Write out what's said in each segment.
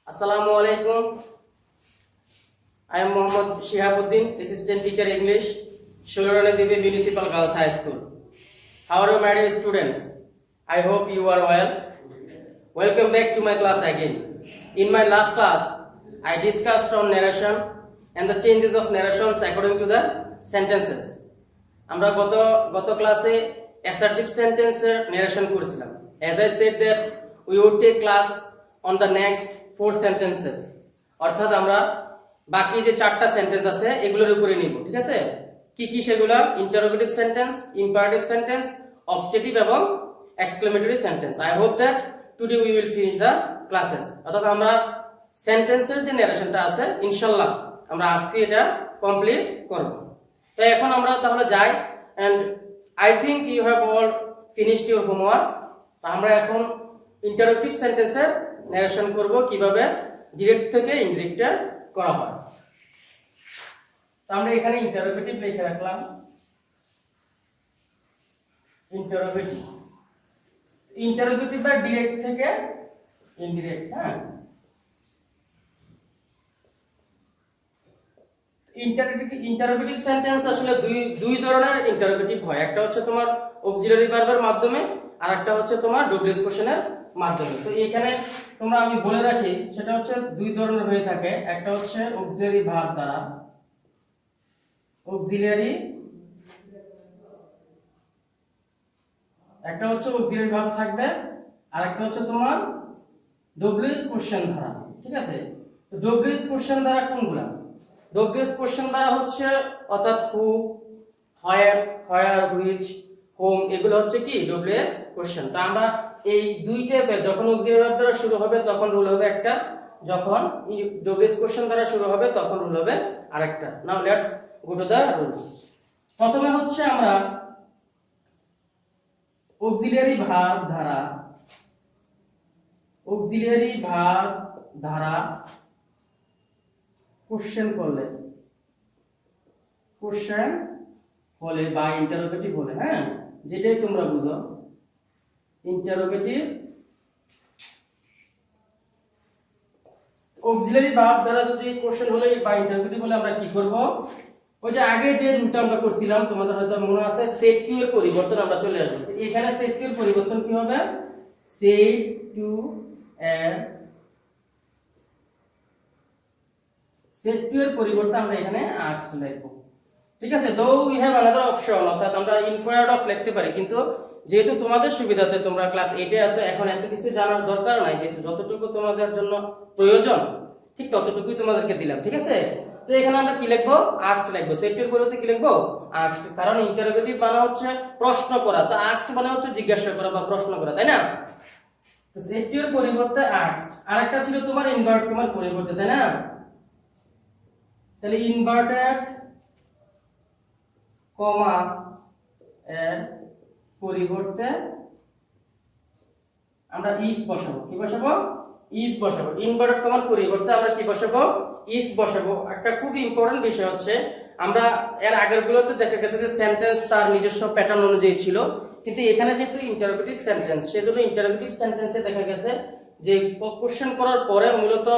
Assalamu alaikum. I am Mohammad Shihabuddin, Assistant Teacher English, Shulurani Devi Municipal Girls High School. How are you, my dear students? I hope you are well. Welcome back to my class again. In my last class, I discussed on narration and the changes of narrations according to the sentences. আমরা গত ক্লাসে assertive sentence narration করেছিলাম. As I said that we would take class on the next 4 sentences. অর্থাৎ আমরা বাকি যে 4টা sentence আছে এগুলোর উপরে নিব, ঠিক আছে? কি কি সেগুলো? Interrogative sentence, imperative sentence, objective এবং exclamatory sentence. I hope that today we will finish the classes. অর্থাৎ আমরা সেন্টেন্সের যে ন্যারেশনটা আছে ইনশাআল্লাহ আমরা আজকে এটা কমপ্লিট করব. তো এখন আমরা তাহলে যাই, and I think you have all finished your homework. তো আমরা এখন ইন্টারোগেটিভ সেন্টেন্সের ন্যারেশন করব কিভাবে ডিরেক্ট থেকে ইনডিরেক্টে করা হয়. তো আমরা এখানে ইন্টারোগেটিভ লিখে রাখলাম. ইন্টারোগেটিভ বা ডিরেক্ট থেকে ইনডিরেক্ট. হ্যাঁ, ইন্টারোগেটিভ সেন্টেন্স আসলে দুই ধরনের ইন্টারোগেটিভ হয়. একটা হচ্ছে তোমার অক্সিলারি ভার্বের মাধ্যমে আর একটা হচ্ছে তোমার ডব্লিউএস কোশ্চেনের মাধ্যমে. তো এখানে তোমরা আমি বলে রাখি সেটা হচ্ছে দুই ধরনের হয়ে থাকে. একটা হচ্ছে অক্সিলারি ভার্ব দ্বারা, একটা হচ্ছে অক্সিলারি ভার্ব থাকবে আর একটা হচ্ছে তোমার ডব্লিউএস কোশ্চেন দ্বারা, ঠিক আছে? তো ডব্লিউএস কোশ্চেন দ্বারা কোনগুলা? ডব্লিউএস কোশ্চেন দ্বারা হচ্ছে অর্থাৎ হু, হোয়ার, হুইচ, হোম, এগুলো হচ্ছে কি ডব্লিউএস কোশ্চেন. তো আমরা এই দুই টাইপের যখন অক্সিলারি ভার্ব দ্বারা শুরু হবে তখন রুল হবে একটা, যখন ডব্লিউএস কোশ্চেন দ্বারা শুরু হবে তখন রুল হবে আরেকটা. নাও let's go to the rules. প্রথমে হচ্ছে আমরা অক্সিলারি ভার্ব দ্বারা কোশ্চেন হলে বা ইন্টারোগেটিভ হলে, হ্যাঁ, যেটাই তোমরা বুঝো ইন্টারোগেটিভ অক্সিলারি ভার্ব দ্বারা যদি কোশ্চেন হলে বা ইন্টারোগেটিভ হলে আমরা কি করব? ওই যে আগে যে রুলটা আমরা করছিলাম তোমাদের হয়তো মনে আছে, সেট টু এর পরিবর্তন আমরা চলে আসবো. এখানে সেট টু এর পরিবর্তন কি হবে? সেট টু এর পরিবর্তে আমরা এখানে আস্ক লিখব, ঠিক আছে? Though we have another option, অর্থাৎ আমরা ইনফায়ার্ড অফ লিখতে পারি, কিন্তু যেহেতু তোমাদের সুবিধাতে তোমরা ক্লাস 8 এ আছো, এখন এত কিছু জানার দরকার নাই. যেহেতু যতটুকু তোমাদের জন্য প্রয়োজন ঠিক ততটুকুই তোমাদেরকে দিলাম, ঠিক আছে? তো এখানে আমরা কি লিখবো? আস্ক লিখবো. সেট এর পরিবর্তে কি লিখবো? আস্ক. কারণ ইন্টারোগেটিভ মানে হচ্ছে প্রশ্ন করা, তো আস্ক মানে হচ্ছে জিজ্ঞাসা করা বা প্রশ্ন করা, তাই না? তো সেট এর পরিবর্তে আস্ক. আরেকটা ছিল তোমার ইনভার্ট কমার পরিবর্তে, তাই না? তাহলে ইনভার্টেড কমা এর পরিবর্তে আমরা ইফ বসাবো. কি বসাবো? ইফ বসাবো. ইনভার্টেড কমার পরিবর্তে আমরা কি বসাবো? ইফ বসাবো. একটা খুব ইম্পর্টেন্ট বিষয় হচ্ছে, আমরা এর আগের গুলোতে দেখা গেছে যে সেন্টেন্স তার নিজস্ব প্যাটার্ন অনুযায়ী ছিল, কিন্তু এখানে যেহেতু ইন্টারোগেটিভ সেন্টেন্স, সেজন্য ইন্টারোগেটিভ সেন্টেন্সে দেখা গেছে যে কোশ্চেন করার পরে মূলত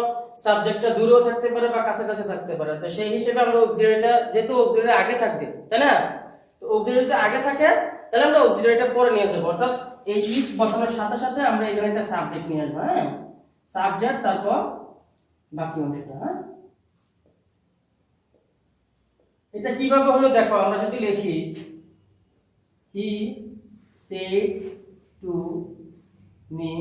সাবজেক্টটা দূরেও থাকতে পারে বা কাছাকাছি থাকতে পারে. তো সেই হিসেবে আমরা অক্সিলারিটা, যেহেতু অক্সিলারি আগে থাকবে, তাই না? তো অক্সিলারিটা আগে থাকে, তাহলে আমরা অক্সিলারিটা পরে নিয়ে যাবো. অর্থাৎ এই ইফ বসানোর সাথে সাথে আমরা এখানে একটা সাবজেক্ট নিয়ে আসবো. হ্যাঁ, সাবজেক্ট, তারপর বাকি অংশটা. হ্যাঁ, এটা কিভাবে হলো দেখো. আমরা যদি লিখি he said to me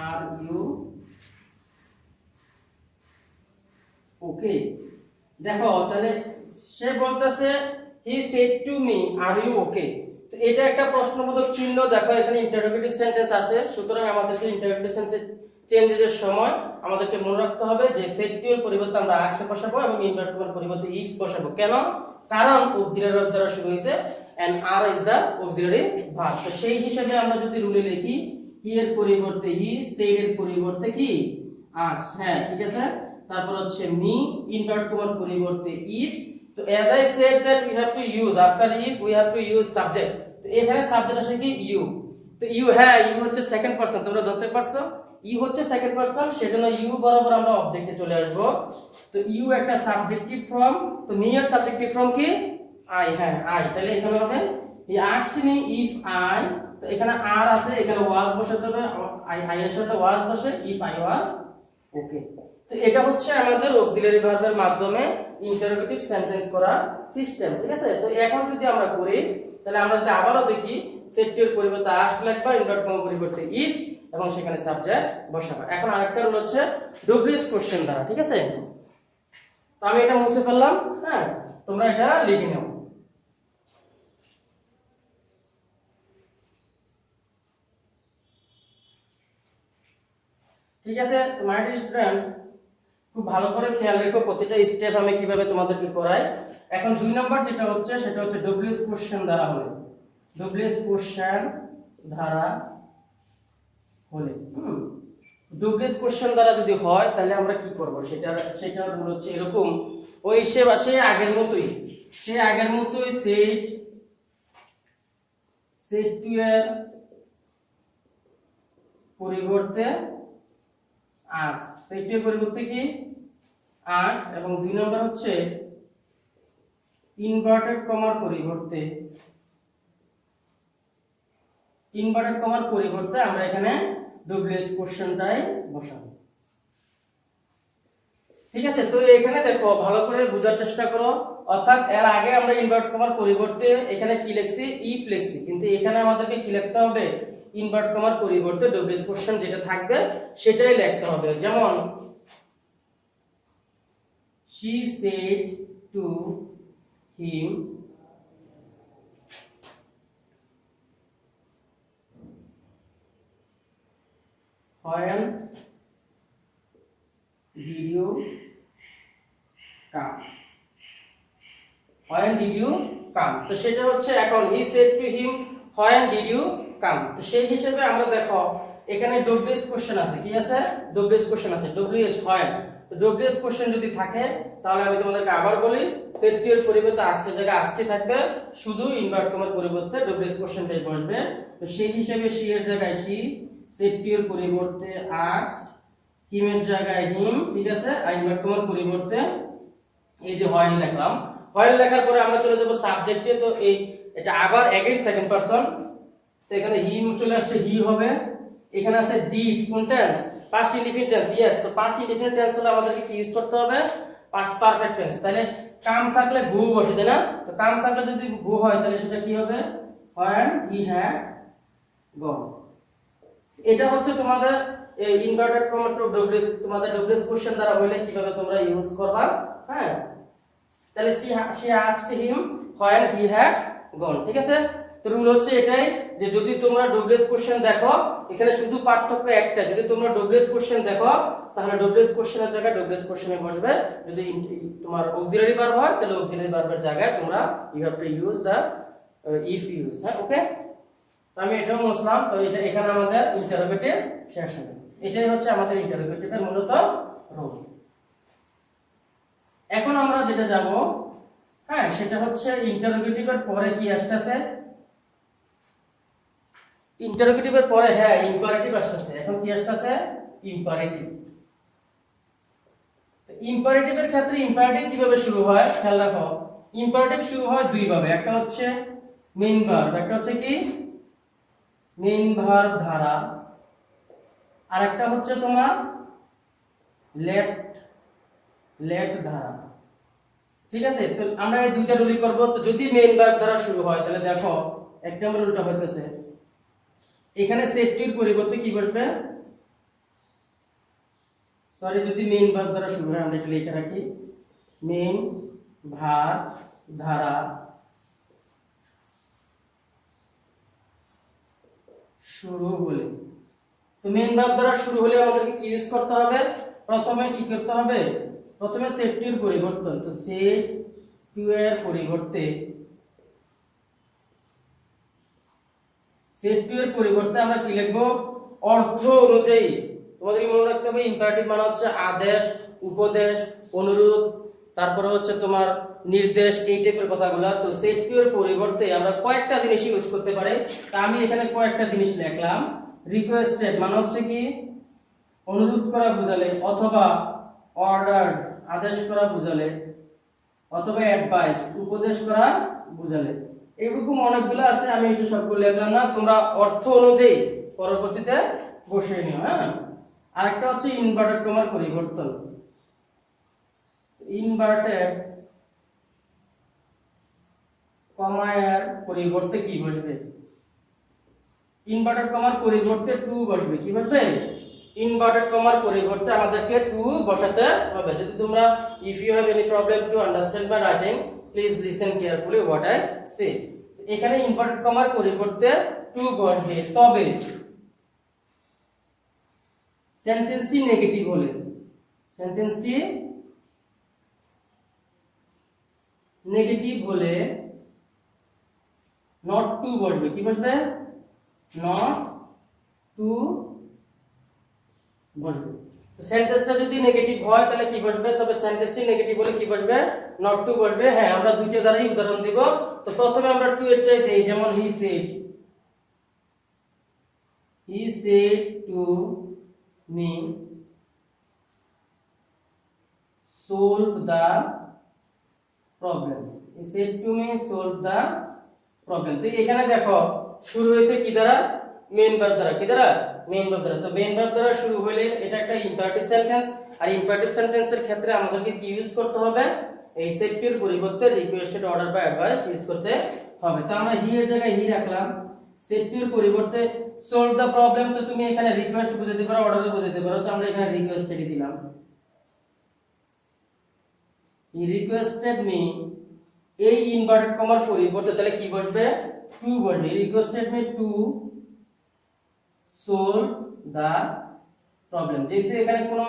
are you okay. দেখো তাহলে সে বলতেছে he said to me are you okay. তো এটা একটা প্রশ্নবোধক চিহ্ন. দেখো এখানে ইন্টারোগেটিভ সেন্টেন্স আছে, সুতরাং আমাদেরকে ইন্টারোগেটিভ সেন্টেন্স চেঞ্জের সময় আমাদেরকে মনে রাখতে হবে যে সেট টু এর পরিবর্তে আমরা আস্ক বসাবো এবং ইনভার্ট কমার পরিবর্তে ইফ বসাবো. কেন? কারণ অক্সিলারি ভার্ব দ্বারা শুরু হয়েছে and are is the auxiliary verb. তো সেই হিসাবে আমরা যদি রুলে লিখি হি এর পরিবর্তে হি, সেড এর পরিবর্তে কি আস্ক. হ্যাঁ, ঠিক আছে. তারপর হচ্ছে মি, ইনভার্ট কমার পরিবর্তে ইফ. তো as I said that we have to use, after if we have to use subject. তো এখানে সাবজেক্ট আসে কি ইউ. তো ইউ, হ্যাঁ ইউ হচ্ছে সেকেন্ড পারসন, তোমরা ধরতে পারছো ইউ হচ্ছে সেকেন্ড পারসন, সেজন্য ইউ বরাবর আমরা অবজেক্টে চলে আসব। তো ইউ একটা সাবজেক্টিভ ফর্ম, তো মি এর সাবজেক্টিভ ফর্ম কি আই, হ্যাঁ আই, তাহলে এখানে হবে he asked me if I, তো এখানে আর আছে, এখানে ওয়াজ বসাতে হবে, আই এর সাথে ওয়াজ বসে, ইফ আই ওয়াজ ওকে। তো এটা হচ্ছে আমাদের অক্সিলারি ভার্বের মাধ্যমে ইন্টারোগেটিভ সেন্টেন্স করার সিস্টেম, ঠিক আছে। তো এখন যদি আমরা করি, তাহলে আমরা যদি আবারও দেখি, সেট টু এর পরিবর্তে আস্কড লিখবা, ইনভার্ট কমা পরিবর্তে ইফ, এবং সেখানে সাবজেক্ট বসাবা। এখন আরেকটা রুল হচ্ছে ডব্লিউএস কোশ্চেন দ্বারা, ঠিক আছে। তো আমি এটা মুছে ফেললাম, হ্যাঁ তোমরা এটা লিখে নাও। ঠিক আছে মাই ডিয়ার স্টুডেন্টস, খুব ভালো করে খেয়াল রেখো প্রতিটা স্টেপ আমি কিভাবে তোমাদেরকে করাই। এখন 2 নাম্বার যেটা হচ্ছে সেটা হচ্ছে ডব্লিউএস কোশ্চেন দ্বারা হলে, ডব্লিউএস কোশ্চেন দ্বারা হলে, ডব্লিউএস কোশ্চেন দ্বারা যদি হয় তাহলে আমরা কি করব, সেটা রুল হচ্ছে এরকম, ওই সে আগের মতোই সেট টু এর পরিবর্তে আস্ক, সেট টু এর পরিবর্তে কি আস্ক, এবং 2 নম্বর হচ্ছে ইনভার্টেড কমার পরিবর্তে আমরা এখানে ডব্লিউএস কোশ্চেনটাই বসাবো, ঠিক আছে। তো এখানে দেখো ভালো করে বোঝার চেষ্টা করো, অর্থাৎ এর আগে আমরা ইনভার্ট কমার পরিবর্তে এখানে কি লিখছি, ইফ লিখছি, কিন্তু এখানে আমাদেরকে কি লিখতে হবে, ইনভার্ট কমার পরিবর্তে ডব্লিউএস কোশ্চেন যেটা থাকবে সেটাই লিখতে হবে। যেমন she said to him when did you come, তো সেটা হচ্ছে এখন he said to him when did you come, তো সেই হিসেবে আমরা দেখো এখানে ডব্লিউএস কোশ্চেন আছে, কি আছে, ডব্লিউএস কোশ্চেন আছে, ডব্লিউএস when, তো ডব্লিউএস কোশ্চেন যদি থাকে তাহলে আমি তোমাদেরকে আবার বলি, সেট টু এর পরিবর্তে আজকের জায়গায় আজকে থাকবে, শুধু ইনভার্ট কমার পরিবর্তে ডব্লিউএস কোশ্চেনটাই বসবে। তো সেই হিসেবে শি এর জায়গায় শি, সেট টু এর পরিবর্তে আস্কড, হিম এর জায়গায় হিম, ঠিক আছে, আর ইনভার্ট কমার পরিবর্তে এই যে হয় লিখলাম। হয় লেখার পরে আমরা চলে যাব সাবজেক্টে, তো এটা আবার এগেইন সেকেন্ড পারসন, তো এখানে হিম চলে আসছে, হি হবে, এখানে আছে ডিড, কোন tense, past indefinite tense, yes, তো পাস্ট ইনডিফিনিট টেন্স হলে আমাদেরকে কি ইউজ করতে হবে, পাস্ট পারফেক্ট টেন্স, তাহলে কাম থাকলে ভু বসে, তাই না, তো কাম থাকলে যদি ভু হয় তাহলে সেটা কি হবে, when he had gone। এটা হচ্ছে তোমাদের ইনভার্টেড কমা টু ডব্লিউএস, তোমাদের ডব্লিউএস কোশ্চেন দ্বারা হইলে কিভাবে তোমরা ইউজ করবা, হ্যাঁ। তাহলে she asked him when he had gone, ঠিক আছে। তো রুল হচ্ছে এটাই যে যদি তোমরা ডব্লিউএস কোশ্চেন দেখো, এখানে শুধু পার্থক্য একটা, যদি তোমরা ডব্লিউএস কোশ্চেন দেখো তাহলে ডব্লিউএস কোশ্চেনের জায়গায় ডব্লিউএস কোশ্চেনে বসবে, যদি তোমার অক্সিলারি ভার্ব হয় তাহলে অক্সিলারি ভার্বের জায়গায় তোমরা you have to use the if use, হ্যাঁ ওকে। তো আমি এটাও মুছলাম, তো এটা এখানে আমাদের ইন্টারোগেটিভ শেষ হবে, এটাই হচ্ছে আমাদের ইন্টারোগেটিভের মূলত রুল। এখন আমরা যেটা যাব, হ্যাঁ সেটা হচ্ছে ইন্টারোগেটিভের পরে কি আসতেছে, ইন্টারোগেটিভের পরে হ্যাঁ ইম্পারেটিভ আসতেছে। এখন কি আসতেছে, ইম্পারেটিভ। ইম্পারেটিভের ক্ষেত্রে ইম্পারেটিভ কিভাবে শুরু হয় খেয়াল রাখো, ইম্পারেটিভ শুরু হয় দুই ভাবে, একটা হচ্ছে মেইন ভার্ব, একটা হচ্ছে কি মেইন ভার্ব ধারা, আর একটা হচ্ছে তোমার লেট ধারা, ঠিক আছে। তো আমরা এই দুইটা রুলই করব। তো যদি মেইন ভার্ব দ্বারা শুরু হয় তাহলে দেখো এক নম্বর রুলটা হইতেছে এখানে সেফটির পরিবর্তে কি বসবে, সরি যদি মেইন ভার্ব দ্বারা শুরু হয় আমরা এটা লিখে রাখি, মেইন ভার্ব দ্বারা শুরু হলে, তো মেইন ভার্ব দ্বারা শুরু হলে আমাদেরকে কি ইউজ করতে হবে, প্রথমে কি করতে হবে, প্রথমে সেফটির পরিবর্তন, তো সেট টু এর পরিবর্তে সেট টু এর পরিবর্তে আমরা কি লিখব, অর্থ অনুযায়ী। তোমাদের মনে রাখতে হবে ইম্পারেটিভ মানে হচ্ছে আদেশ, উপদেশ, অনুরোধ, তারপরে হচ্ছে তোমার নির্দেশ, এই টাইপের কথাগুলো। তো সেট টু এর পরিবর্তে আমরা কয়েকটা জিনিস ইউজ করতে পারি। তা আমি এখানে কয়েকটা জিনিস লিখলাম। রিকোয়েস্টেড মানে হচ্ছে কি অনুরোধ করা বোঝালে, অথবা অর্ডার আদেশ করা বোঝালে, অথবা অ্যাডভাইস উপদেশ করা বোঝালে। এরকম অনেকগুলো আছে, আমি একটু সবগুলো লিখলাম না, তোমরা অর্থ অনুযায়ী পরবর্তীতে বসিয়ে নিও। হ্যাঁ, আরেকটা হচ্ছে ইনভার্টেড কমার পরিবর্তন। ইনভার্টেড কমার পরিবর্তে কি বসবে? ইনভার্টেড কমার পরিবর্তে টু বসবে। কি বসবে? ইনভার্টেড কমার পরিবর্তে আমাদেরকে টু বসাতে হবে। যদি তোমরা if you have any problem to understand my writing please listen carefully what I say. এখানে ইনভার্টেড কমার পরিবর্তে টু বসবে, তবে সেন্টেন্সটি নেগেটিভ হলে, সেন্টেন্সটি নেগেটিভ হলে নট টু বসবে। কি বসবে? নট টু বসবে। তো সেন্টেন্সটা যদি নেগেটিভ হয় তাহলে কি বসবে? তবে সেন্টেন্সটি নেগেটিভ হলে কি বসবে? নট টু বসবে। হ্যাঁ, আমরা দুইটা দ্বারাই উদাহরণ দিব। তো প্রথমে আমরা টু এরটাই দেই, যেমন হি said to me solve the problem. He said to me solve the problem. তো এখানে দেখো শুরু হয়েছে কি দ্বারা? মেইন ভার্ব দ্বারা। কি দ্বারা? মেইন ভার্ব দ্বারা। তো মেইন ভার্ব দ্বারা শুরু হলে এটা একটা ইম্পারেটিভ সেন্টেন্স, আর ইম্পারেটিভ সেন্টেন্সের ক্ষেত্রে আমাদেরকে কি ইউজ করতে হবে? এই সেড টু এর পরিবর্তে রিকোয়েস্টেড, অর্ডার বা অ্যাডভাইস ইউজ করতে হবে। তো আমরা হি এর জায়গায় হি রাখলাম, সেড টু এর পরিবর্তে সলভ দ্য প্রবলেম। তো তুমি এখানে রিকোয়েস্ট বুঝাতে পারো, অর্ডারও বুঝাতে পারো। তো আমরা এখানে রিকোয়েস্টেডই দিলাম। He requested me, এই ইনভার্টেড কমার পরিবর্তে তাহলে কি বসবে? টু বসবে। He requested me to solve the problem. যেহেতু এখানে কোনো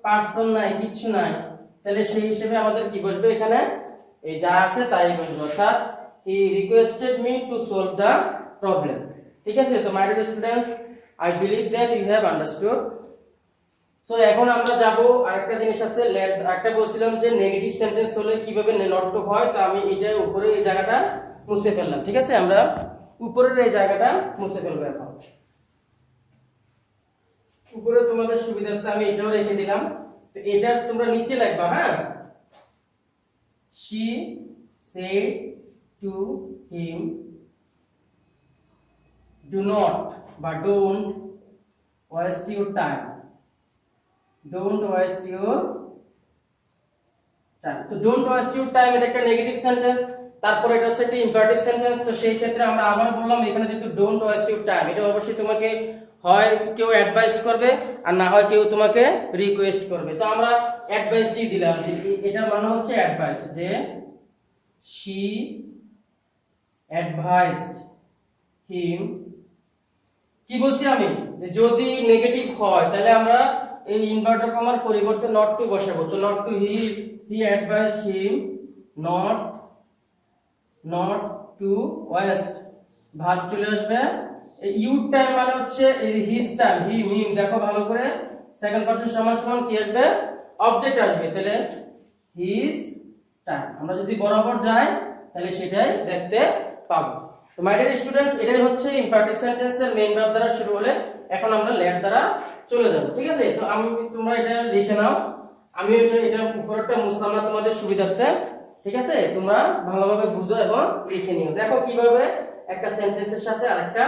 পার্সন নাই, কিছু নাই, তাহলে সেই হিসেবে আমাদের কি বসবে? এখানে এই যা আছে তাই বসবে, অর্থাৎ he requested me to solve the problem. ঠিক আছে? তো my dear students, I believe that you have understood. So এখন আমরা যাব আরেকটা জিনিস আছে, একটা বলছিলাম যে নেগেটিভ সেন্টেন্স হলে কিভাবে নট টু হয়। তো আমি এটা উপরে এই জায়গাটা মুছে ফেললাম। ঠিক আছে, আমরা উপরের এই জায়গাটা মুছে ফেলবো। এখন উপরে তোমাদের সুবিধার্থে আমি এটাও রেখে দিলাম। তো এটা তোমরা নিচে লিখবা। হ্যাঁ, she said to him do not বা don't waste your time. Don't waste your time. তো don't waste your time এটা একটা নেগেটিভ সেন্টেন্স, তারপর এটা হচ্ছে একটা ইম্পারেটিভ সেন্টেন্স। তো সেই ক্ষেত্রে আমরা আবার বললাম এখানে যেহেতু don't waste your time, এটা অবশ্যই তোমাকে হয় কেউ অ্যাডভাইস করবে, আর না হয় কেউ তোমাকে রিকোয়েস্ট করবে। তো আমরা অ্যাডভাইসটি দিলাম, যে এটা মানে হচ্ছে অ্যাডভাইস, যে she advised him। কি বলছি আমি? যে যদি নেগেটিভ হয় তাহলে আমরা এই ইনভার্টেড কমার পরিবর্তে নট টু বসাবো। তো not to, he advised him not to waste, verb চলে আসবে। ইউর টাইম মানে হচ্ছে হিজ টাইম, হিম। দেখো ভালো করে, সেকেন্ড পারসন সমান সমান কি আসবে? অবজেক্ট আসবে। তাহলে হিজ টাইম আমরা যদি বরাবর যাই তাহলে সেটাই দেখতে পাবো। তো মাই ডিয়ার স্টুডেন্টস, এটাই হচ্ছে ইম্পারেটিভ সেন্টেন্সের মেইন ভার্ব দ্বারা শুরু হলে। এখন আমরা লেট দ্বারা চলে যাব। ঠিক আছে? তো তোমরা এটা লিখে নাও, আমি এটা উপরটা মুছলাম না তোমাদের সুবিধার্থে। ঠিক আছে, তোমরা ভালোভাবে বুঝো এবং লিখে নিও। দেখো কিভাবে একটা সেন্টেন্সের সাথে আরেকটা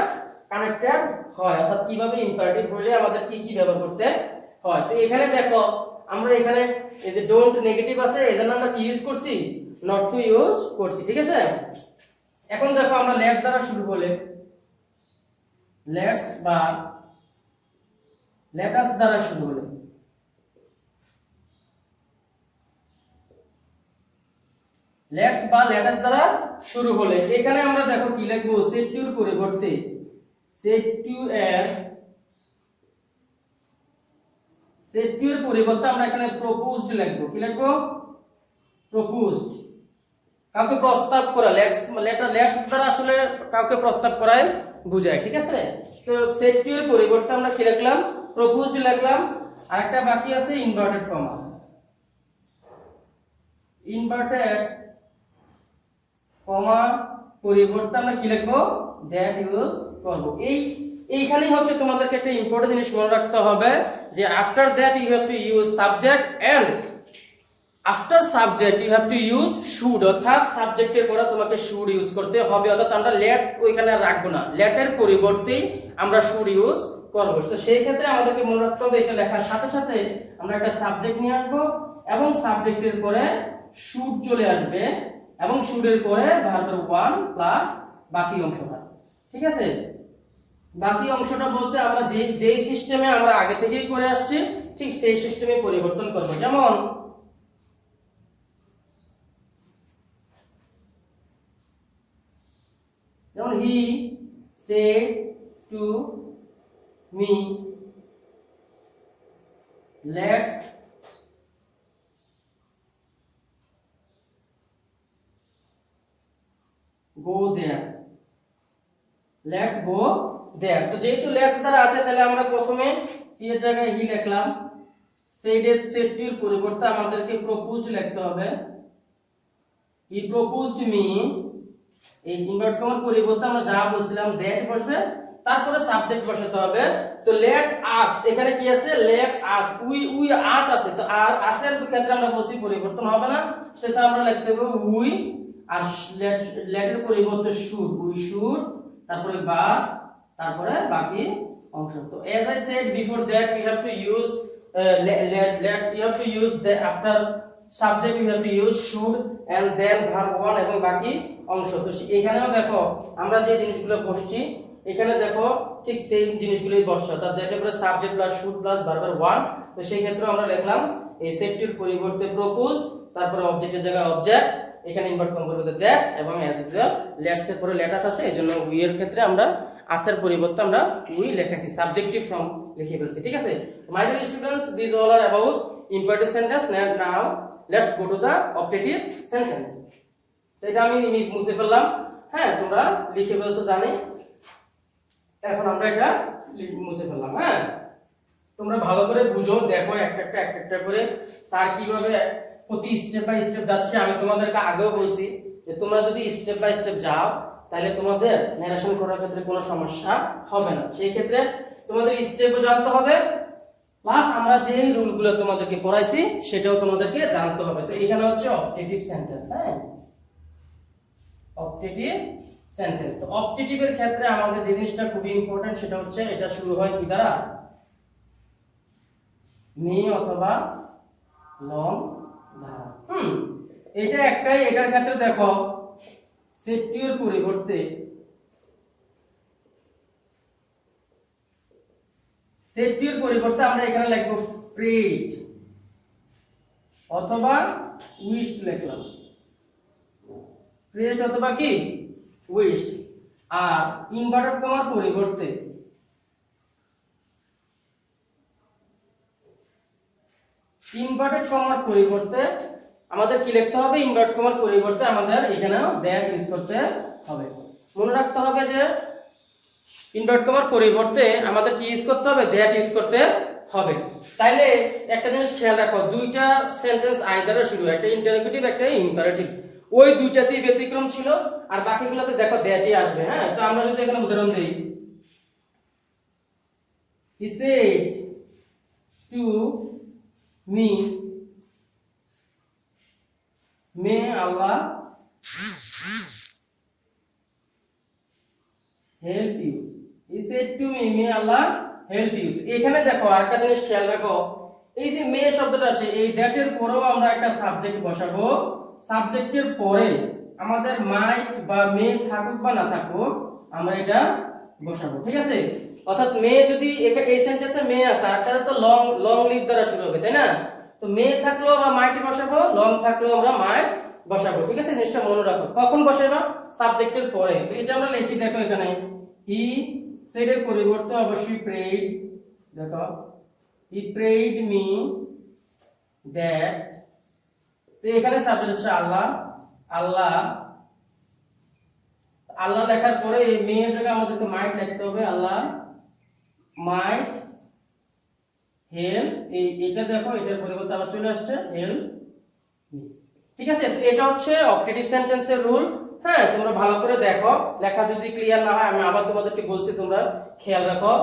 কানেক্টেড হয়, অর্থাৎ কিভাবে ইম্পারেটিভ হলে আমাদের কি কি ব্যবহার করতে হয়। তো এখানে দেখো আমরা এখানে এই যে ডোন্ট নেগেটিভ আছে, এজন্য আমরা কি ইউজ করছি? নট টু ইউজ করছি। ঠিক আছে, এখন দেখো আমরা লেট দ্বারা শুরু হলে, লেটস বা লেটাস দ্বারা শুরু হলে, লেটস বা লেটাস দ্বারা শুরু হলে এখানে আমরা দেখো কি লিখবো? সেট টু এর পরিবর্তে সেট টু এর পরিবর্তে আমরা এখানে প্রপোজড লিখবো। কি লিখবো? প্রপোজড। কাউকে প্রস্তাব করা। লেটস দ্বারা আসলে কাউকে প্রস্তাব করাই বুঝায়। ঠিক আছে, তো সেট টু এর পরিবর্তে আমরা কি লিখলাম? প্রপোজড লিখলাম। আরেকটা বাকি আছে ইনভার্টেড কমা। ইনভার্টেড কমা পরিবর্তে আমরা কি লিখবো দ্যাট ইউজ করব। এইখানেই হচ্ছে তোমাদেরকে একটা ইম্পর্টেন্ট জিনিস মনে রাখতে হবে যে after that you have to use subject and after subject you have to use should, অর্থাৎ সাবজেক্টের পরে তোমাকে শুড ইউজ করতে হবে, অর্থাৎ আমরা লেট ওইখানে রাখবো না, লেটের পরিবর্তেই আমরা শুড ইউজ করবো। তো সেই ক্ষেত্রে আমাদেরকে মনে রাখতে হবে এটা লেখার সাথে সাথে আমরা একটা সাবজেক্ট নিয়ে আসবো এবং সাবজেক্টের পরে শুড চলে আসবে এবং শুডের পরে ভার্বের ওয়ান প্লাস বাকি অংশটা। ঠিক আছে, বাকি অংশটা বলতে আমরা যেই সিস্টেমে আমরা আগে থেকেই করে আসছি ঠিক সেই সিস্টেমে পরিবর্তন করব। যেমন হি said to me let's go there, let's go there। তো যেহেতু লেটস দ্বারা আছে তাহলে আমরা প্রথমে হি এর জায়গায় হি লিখলাম, said এর সেটটির পরিবর্তে আমাদেরকে প্রপোজড লিখতে হবে, হি প্রপোজড মি। এই ইনভার্ট কমার পরিবর্তে আমরা যা বলছিলাম দ্যাট বসবে, তারপরে সাবজেক্ট বসাতে হবে। তো লেট আস, এখানে কি আছে লেট আস, উই আস আছে, তো আর আসের ক্ষেত্রে আমরা বলছি পরিবর্তন হবে না, সেটা আমরা লিখতে হবে উই, আর লেটের পরিবর্তে শুড, উই শুড, তারপরে বা, তারপরে বাকি অংশ। তো as I said before that we have to use you have to use the after subject you have to use should and then verb one এবং বাকি অংশ। তো এখানেও দেখো আমরা যে জিনিসগুলো বসছি এখানে দেখো ঠিক সেই জিনিসগুলোই বসছে, অর্থাৎ দ্যাট এর পরে সাবজেক্ট প্লাস শুড প্লাস ভার্বের ওয়ান। তো সেই ক্ষেত্রে আমরা লিখলাম এই সেটটির পরিবর্তে প্রপোজ, তারপরে অবজেক্টের জায়গায় অবজেক্ট, এখানে ইনভার্ট কম করবে দ্যাট এবং অ্যাজ ইউজুয়াল লেটস এর পরে লেটাস আছে, এজন্য উই এর ক্ষেত্রে আমরা আসের পরিবর্তে আমরা উই লিখেছি, সাবজেক্টিভ ফর্ম লিখে ফেলছি। ঠিক আছে, my dear students, this all are about imperative sentence. Now let's go to the objective sentence. তো এটা আমি মুছে ফেললাম, হ্যাঁ তোমরা লিখে ফেলছো জানি, এখন আমরা এটা মুছে ফেললাম। হ্যাঁ তোমরা ভালো করে বুঝো, দেখো একটা করে স্যার কিভাবে প্রতি স্টেপ বাই স্টেপ যাচ্ছে। আমি তোমাদেরকে আগেও বলছি যে তোমরা যদি স্টেপ বাই স্টেপ যাও তাহলে তোমাদের ন্যারেশন করার ক্ষেত্রে কোনো সমস্যা হবে না। সেই ক্ষেত্রে তোমাদের স্টেপও জানতে হবে, প্লাস আমরা যে রুলগুলো তোমাদেরকে পড়াইছি সেটাও তোমাদেরকে জানতে হবে। তো এখানে হচ্ছে অবজেক্টিভ সেন্টেন্স। হ্যাঁ অবজেক্টিভ সেন্টেন্স, তো অবজেক্টিভের ক্ষেত্রে আমাদের যে জিনিসটা খুবই ইম্পর্টেন্ট সেটা হচ্ছে এটা শুরু হয় কি দ্বারা, মি অথবা লং দ্বারা। এটা একটাই, এটার ক্ষেত্রে দেখো সেটটির পরিবর্তে আমরা এখানে লিখব প্রেড অথবা উইশড লিখলাম, প্রেড অথবা কি উইশড। আর ইনভার্টেড কমার পরিবর্তে আমাদের কি লিখতে হবে, ইনভার্ট কমার পরিবর্তে আমাদের এখানে দ্যাট ইউজ করতে হবে। মনে রাখতে হবে যে ইনভার্ট কমার পরিবর্তে আমাদের কি ইউজ করতে হবে, দ্যাট ইউজ করতে হবে। তাইলে একটা জিনিস খেয়াল রাখো, দুইটা সেন্টেন্স আইদারে শুরু, একটা ইন্টারোগেটিভ একটা ইম্পারেটিভ, ওই দুইটাতেই ব্যতিক্রম ছিল, আর বাকিগুলোতে দেখো দ্যাটই আসবে। হ্যাঁ তো আমরা যদি এখানে উদাহরণ দেই, he said to me may Allah help you, he said to me may Allah help you। এখানে দেখো আরেকটা জিনিস খেয়াল রাখো, এই যে মে শব্দটা আছে এই দ্যাট এর পরেও আমরা একটা সাবজেক্ট বসাবো, সাবজেক্টের পরে আমাদের মাইট বা মে থাকুক বা না থাকুক আমরা এটা বসাবো। ঠিক আছে, অর্থাৎ মে যদি এই সেন্টেন্সে মে আছে আর তাহলে তো লং লিভ দ্বারা শুরু হবে, তাই না? তো মে থাকলেও আমরা মাইট বসাবো, লং থাকলেও আমরা মাইট বসাবো। ঠিক আছে, জিনিসটা মনে রাখো। কখন বসাবা, সাবজেক্টের পরে। তো এটা আমরা লিখি, দেখো এখানে হি সেড এর পরিবর্তে অবশ্যই প্রেড, দেখো হি প্রেড মি দ্যাট। তো এখানে সাবজেক্ট হচ্ছে আল্লাহ, আল্লাহ লেখার পরে এই মেয়ের জায়গায় আমাদেরকে মাইট লিখতে হবে, আল্লাহ মাইট হেল্প। এটা দেখো এটার পরিবর্তে আবার চলে আসছে হেল্প মি। ঠিক আছে, তো এটা হচ্ছে অবজেক্টিভ সেন্টেন্সের রুল। হ্যাঁ, তোমরা ভালো করে দেখো, লেখা যদি ক্লিয়ার না হয় আমি আবার তোমাদেরকে বলছি, তোমরা খেয়াল রাখো।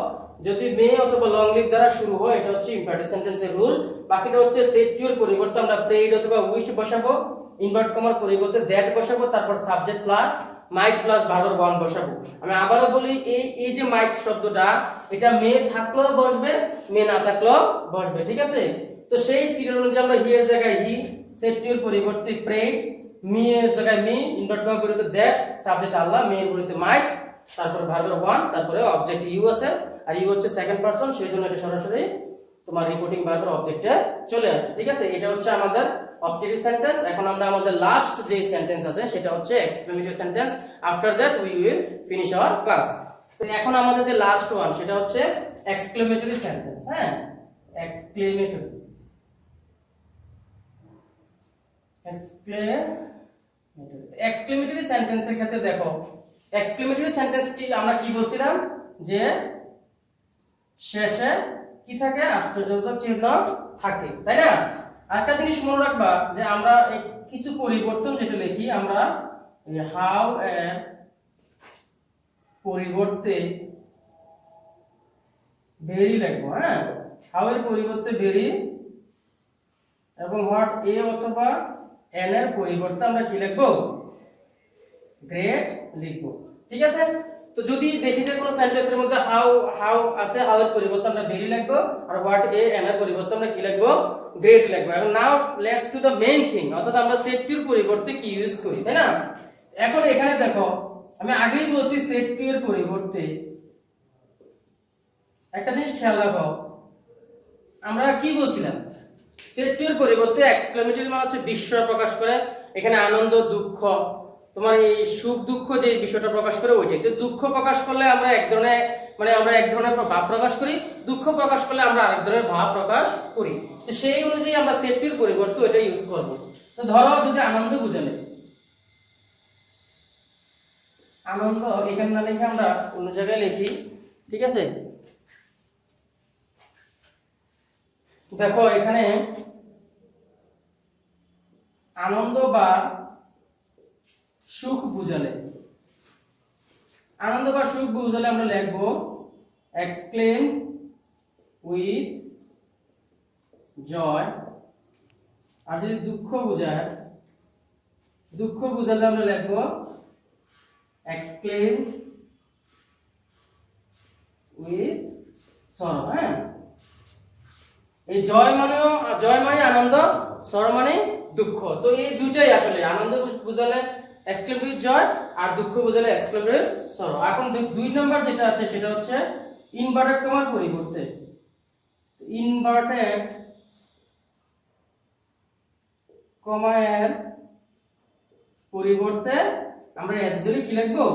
যদি মে অথবা লং লিভ দ্বারা শুরু হয় এটা হচ্ছে ইম্পারেটিভ সেন্টেন্সের রুল। বাকিটা হচ্ছে সেট টু এর পরিবর্তে আমরা প্রেড অথবা উইশড বসাবো, ইনভার্ট কমার পরিবর্তে দ্যাট বসাবো, তারপর সাবজেক্ট প্লাস মাইট প্লাস ভার্ব ওয়ান বসাবো। আমি আবারও বলি, এই যে মাইট শব্দটা এটা মে থাকলেও বসবে, মে না থাকলেও বসবে। ঠিক আছে, তো সেই সিরিয়াল অনুযায়ী আমরা হি এর জায়গায় হি, সেট টু এর পরিবর্তে প্রেড, মি এর জায়গায় মি, ইনভার্ট কমার পরিবর্তে দ্যাট, সাবজেক্ট আল্লাহ, মে এর পরিবর্তে মাইট, তারপর ভার্বের ওয়ান, তারপরে অবজেক্ট ইউ আছে, আর ইউ হচ্ছে সেকেন্ড পারসন, সেই জন্য এটা সরাসরি তোমার রিপোর্টিং ভার্বের অবজেক্টে চলে আসে। ঠিক আছে, এটা হচ্ছে আমাদের অবজেক্টিভ সেন্টেন্স। এখন আমরা আমাদের লাস্ট যে সেন্টেন্স আছে সেটা হচ্ছে exclamatory sentence. After that we will finish our class. তো এখন আমাদের যে লাস্ট ওয়ান সেটা হচ্ছে এক্সক্লেমেটরি সেন্টেন্স। হ্যাঁ, এক্সক্লেমেটরি এক্সক্লেমেটরি সেন্টেন্সের ক্ষেত্রে দেখো, এক্সক্লেমেটরি সেন্টেন্সটি আমরা কি বলছিলাম যে শেষে কি থাকে, আশ্চর্যবোধক চিহ্ন থাকে, তাই না? আরেকটা জিনিস মনে রাখবা যে আমরা কিছু পরিবর্তন যেটা লিখি, আমরা হাউ এর পরিবর্তে ভেরি লিখবো। হ্যাঁ, হাউ এর পরিবর্তে ভেরি এবং হোয়াট এ অথবা এন এর পরিবর্তে আমরা কি লিখবো, গ্রেট লিখবো। ঠিক আছে, তো যদি দেখি যে কোনো সেন্টেন্সের মধ্যে হাউ আছে, হাউ এর পরিবর্তে আমরা ভেরি লিখবো, আর হোয়াট এ এন এর পরিবর্তে আমরা কি লিখবো, গ্রেট লিখবো। এখন now let's to the main thing, অর্থাৎ আমরা সেট টু এর পরিবর্তে কি ইউজ করি, তাই না? এখন এখানে দেখো, আমি আগেই বলছি সেট টু এর পরিবর্তে একটা জিনিস খেয়াল রাখো, আমরা কি বলছিলাম, সেট টু এর পরিবর্তে এক্সক্লেমেটরি মানে হচ্ছে বিস্ময় প্রকাশ করে। এখানে আনন্দ, দুঃখ, তোমার এই সুখ দুঃখ যে বিষয়টা প্রকাশ করে ওইটাই। তো দুঃখ প্রকাশ করলে আমরা এক ধরনের আমরা এক ধরনের ভাব প্রকাশ করি, দুঃখ প্রকাশ করলে আমরা আরেক ধরনের ভাব প্রকাশ করি। তো সেই অনুযায়ী আমরা সেট টু এর পরিবর্তে ওইটা ইউজ করব। তো ধরো যদি আনন্দ বুঝালে, আনন্দ এখানে না লিখে আমরা অন্য জায়গায় লিখি। ঠিক আছে, দেখো এখানে আনন্দ বা সুখ বুঝালে, আনন্দ বা সুখ বুঝালে আমরা লিখবো এক্সক্লেম উইথ জয়। আর যদি দুঃখ বুঝায়, দুঃখ বুঝালে আমরা লিখবো এক্সক্লেম উইথ সরো। হ্যাঁ, এই জয় মানে আনন্দ, সরো মানে দুঃখ। তো এই দুইটাই আসলে, আনন্দ বুঝালে এক্সক্লেম উইথ জয়, আর দুঃখ বুঝালে এক্সক্লেম উইথ সরো। এখন দুই নাম্বার যেটা আছে সেটা হচ্ছে ইনভার্টেড কমার পরিবর্তে, ইনভার্টেড কমার পরিবর্তে আমরা অ্যাকচুয়ালি কি লিখবো,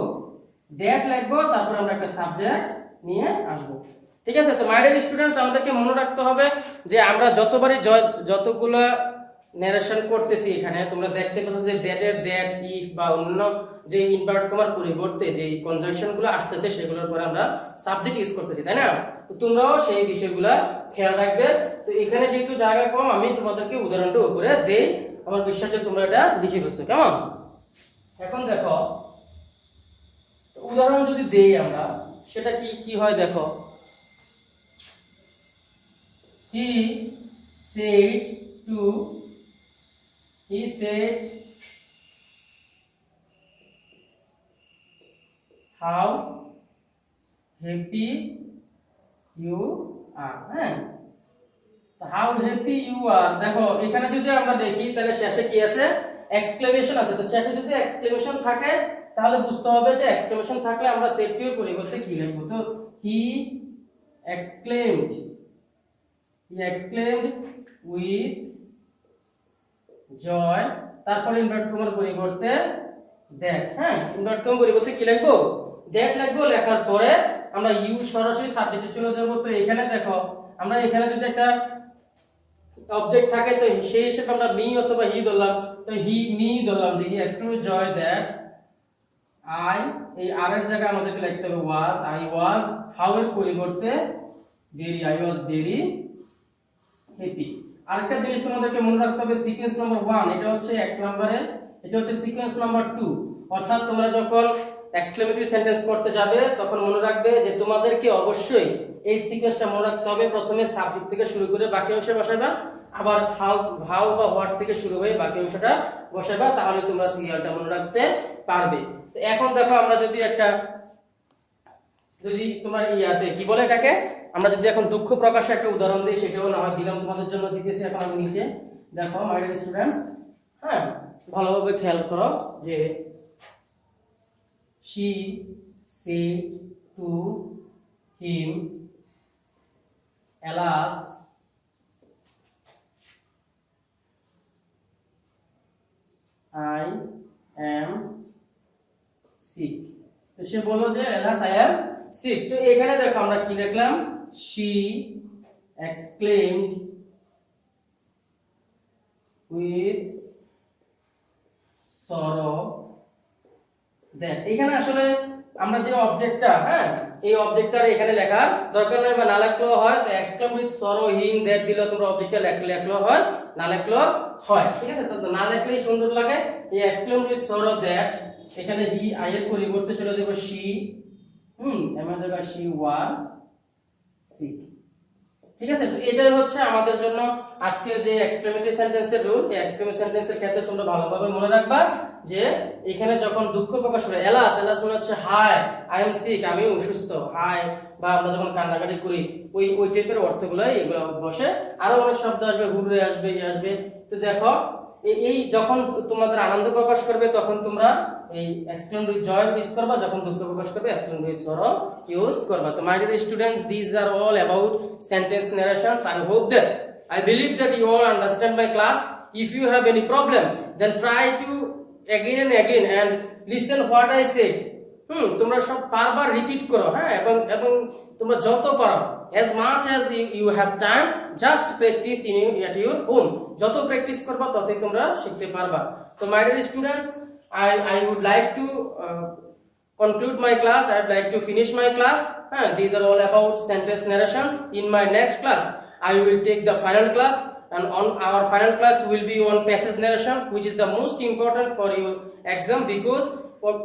দ্যাট লিখবো, তারপর আমরা একটা সাবজেক্ট নিয়ে আসবো। ঠিক আছে, তো মাই ডিয়ার স্টুডেন্টস, আমাদেরকে মনে রাখতে হবে যে আমরা যতগুলো ন্যারেশন করতেছি এখানে তোমরা দেখতে পাচ্ছ যে দ্যাটের দ্যাট, ইফ বা অন্য যে ইনভার্ট কমার পরিবর্তে যে কনজাংশনগুলো আসতেছে সেগুলোর পরে আমরা সাবজেক্ট ইউজ করতেছি, তাই না? তো তোমরাও সেই বিষয়গুলো খেয়াল রাখবে। তো এখানে যেহেতু জায়গা কম, আমি তোমাদেরকে উদাহরণটা উপরে দেই, আমার বিশ্বাস যে তোমরা এটা লিখে ফেলছো, কেমন? এখন দেখো উদাহরণ যদি দেই আমরা, সেটা কি হয় দেখো, he said how happy you are। হ্যাঁ, how happy you are, দেখো এখানে যদি আমরা দেখি তাহলে শেষে কি আছে, এক্সক্লেমেশন আছে। তো শেষে যদি এক্সক্লেমেশন থাকে তাহলে বুঝতে হবে যে এক্সক্লেমেশন থাকলে আমরা সেট টু এর পরিবর্তে কি লিখব। তো he exclaimed with joy, তারপর ইনভার্ট কমার পরিবর্তে দ্যাট। হ্যাঁ, ইনভার্ট কমার পরিবর্তে কি লিখবো, দ্যাট লিখবো। লেখার পরে আমরা ইউ সরাসরি সাবজেক্টে চলে যাব। তো এখানে দেখো, আমরা এখানে যদি একটা অবজেক্ট থাকে তো সেই হিসেবে আমরা মি অথবা হি ধরলাম। তো মি ধরলাম যে হি এক্সক্লেমেড জয় দ্যাট আই, এই আর এর জায়গায় আমাদেরকে লিখতে হবে ওয়াজ, আই ওয়াজ। হাউ এর পরিবর্তে very, I was very happy. আরেকটা জিনিস তোমাদেরকে মনে রাখতে হবে, সিকোয়েন্স নাম্বার 1 এটা হচ্ছে 1 নম্বরে, এটা হচ্ছে সিকোয়েন্স নাম্বার 2। অর্থাৎ তোমরা যখন এক্সক্লেমেটরি সেন্টেন্স করতে যাবে তখন মনে রাখবে যে তোমাদেরকে অবশ্যই এই সিকোয়েন্সটা মনে রাখতে হবে। প্রথমে সাবজেক্ট থেকে শুরু করে বাকি অংশে বসাবা, আবার হাউ বা হোয়াট থেকে শুরু হয়ে বাকি অংশটা বসাবা, তাহলে তোমরা সিরিয়ালটা মনে রাখতে পারবে। তো এখন দেখো আমরা যদি তোমার ইয়াতে কি বলে এটাকে, আমরা যদি এখন দুঃখ প্রকাশে একটা উদাহরণ দিই, সেটাও না হয় দিলাম তোমাদের জন্য, দিতেছি এখন আমি নিচে। দেখো মাই ডিয়ার স্টুডেন্টস, হ্যাঁ ভালোভাবে খেয়াল করো যে she said to him, alas I am sick। তো সে বলল যে alas I am sick। তো এখানে দেখো আমরা কি লিখলাম, she exclaimed with sorrow that। এখানে আসলে আমরা যে অবজেক্টটা, হ্যাঁ এই অবজেক্টটার এখানে লেখার দরকার নেই, বা না লিখলেও হয়। তো exclaim with sorrow him that দিলে তোমরা অবজেক্টটা লিখলেও হয়, না লিখলেও হয়, ঠিক আছে। তো না লিখলেই সুন্দর লাগে। এই এক্সক্লেম উইথ সরো দ্যাট, এখানে হি আই এর পরিবর্তে চলে যাব শি, এমন জায়গায় শি ওয়াজ সিক, ঠিক আছে। তো এটাই হচ্ছে আমাদের জন্য আজকের যে এক্সক্লেমেটরি সেন্টেন্সের রুল। এই এক্সক্লেমেটরি সেন্টেন্সের ক্ষেত্রে তোমরা ভালোভাবে মনে রাখবা যে এখানে যখন দুঃখ প্রকাশ করে এলাস মানে হচ্ছে হাই আই এম সিক, আমি অসুস্থ, হাই, বা আমরা যখন কান্নাকাটি করি ওই টাইপের অর্থগুলো এগুলো বসে। আরো অনেক শব্দ আসবে, হুররে আসবে, আসবে। তো দেখো এই যখন তোমাদের আনন্দ প্রকাশ করবে তখন তোমরা এই এক্সক্লেম উইথ জয় ইউজ করবা, যখন দুঃখ প্রকাশ করবে এক্সক্লেম উইথ সরো ইউজ করবা। তো my dear students, this are all about sentence narrations. I believe that you all understand my class. If you have any problem, then try to again and again and listen what I say. তোমরা সব বারবার repeat করো, হ্যাঁ, এবং তোমরা যত পারো, as much as you have time, just practice at your home. যত প্র্যাকটিস করবা ততই তোমরা শিখতে পারবা। তো my dear students, I would like to conclude my class. I would like to finish my class. These are all about sentence narrations. In my next class, I will take the final class, and on our final class will be on passage narration, which is the most important for your exam, because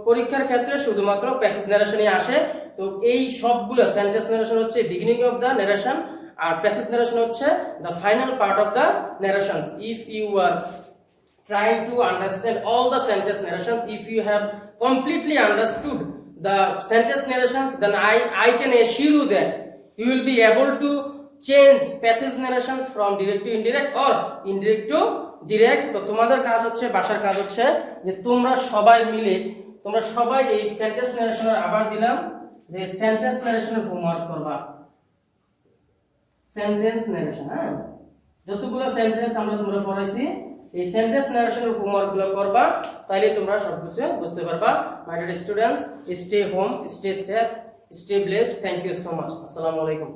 পরীক্ষার ক্ষেত্রে শুধুমাত্র passage ন্যারেশনই আসে। তো এই সবগুলো sentence narration হচ্ছে beginning of the narration, আর passage narration হচ্ছে the final part of the narrations. If you are trying to understand all the sentence narrations, if you have completely understood the sentence narrations, then I can assure you that you will be able to change passage narrations from direct to indirect or indirect to direct। তো তোমাদের কাজ হচ্ছে, বাসার কাজ হচ্ছে যে তোমরা সবাই মিলে, তোমরা সবাই এই সেন্টেন্স ন্যারেশনের, আবার দিলাম যে সেন্টেন্স ন্যারেশনের হোমওয়ার্ক করবা। সেন্টেন্স ন্যারেশন, হ্যাঁ যতগুলো সেন্টেন্স আমরা তোমরা পড়াইছি, এই সেন্টেন্স ন্যারেশনের হোমওয়ার্ক গুলো করবা, তাইলে তোমরা সবকিছু বুঝতে পারবা। My dear students, stay home, stay safe, stay blessed. Thank you so much. আসসালামু আলাইকুম।